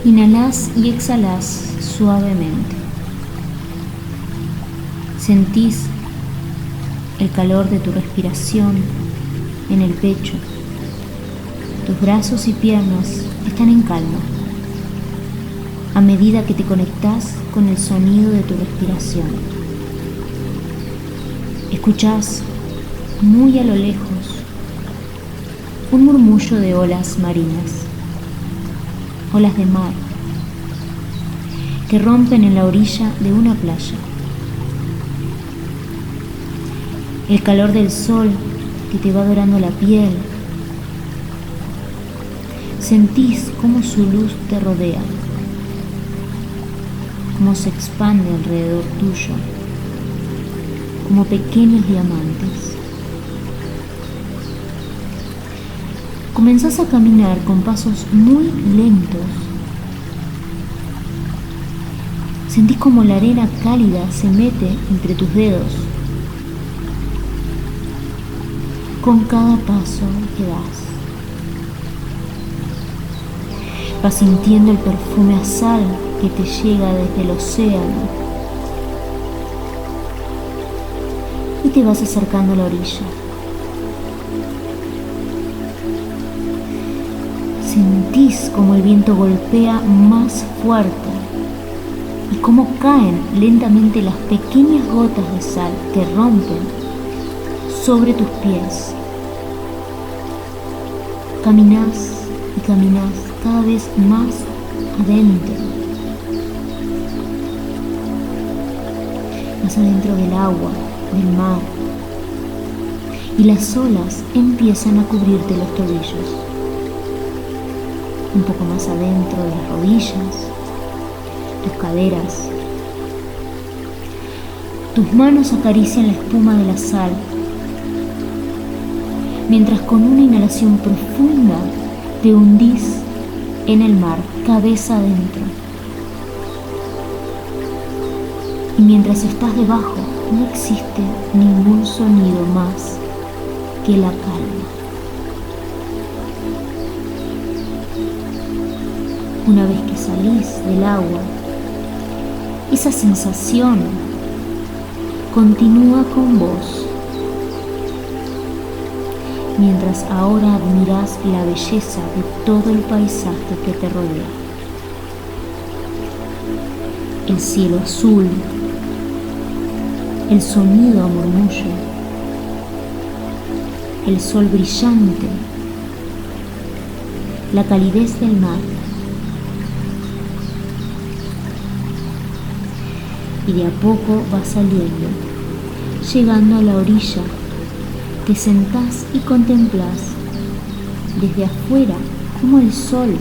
Inhalás y exhalás suavemente. Sentís el calor de tu respiración en el pecho. Tus brazos y piernas están en calma a medida que te conectás con el sonido de tu respiración. Escuchás muy a lo lejos un murmullo de olas marinas, olas de mar, que rompen en la orilla de una playa. El calor del sol que te va dorando la piel. Sentís cómo su luz te rodea, cómo se expande alrededor tuyo, como pequeños diamantes. Comenzás a caminar con pasos muy lentos. Sentís como la arena cálida se mete entre tus dedos con cada paso que das. Vas sintiendo el perfume a sal que te llega desde el océano y te vas acercando a la orilla. Sentís como el viento golpea más fuerte y cómo caen lentamente las pequeñas gotas de sal que rompen sobre tus pies. Caminás y caminás cada vez más adentro, más adentro del agua, del mar, y las olas empiezan a cubrirte los tobillos. Un poco más adentro de las rodillas, tus caderas. Tus manos acarician la espuma de la sal, mientras con una inhalación profunda te hundís en el mar, cabeza adentro. Y mientras estás debajo, no existe ningún sonido más que la calma. Una vez que salís del agua, esa sensación continúa con vos, mientras ahora admirás la belleza de todo el paisaje que te rodea. El cielo azul, el sonido a murmullo, el sol brillante, la calidez del mar. Y de a poco vas saliendo, llegando a la orilla. Te sentás y contemplás desde afuera cómo el sol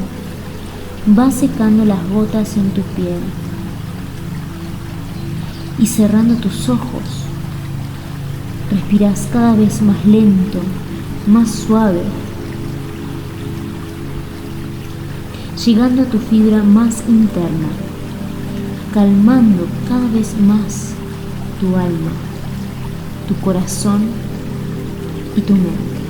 va secando las gotas en tu piel. Y cerrando tus ojos, respirás cada vez más lento, más suave, llegando a tu fibra más interna, calmando cada vez más tu alma, tu corazón y tu mente.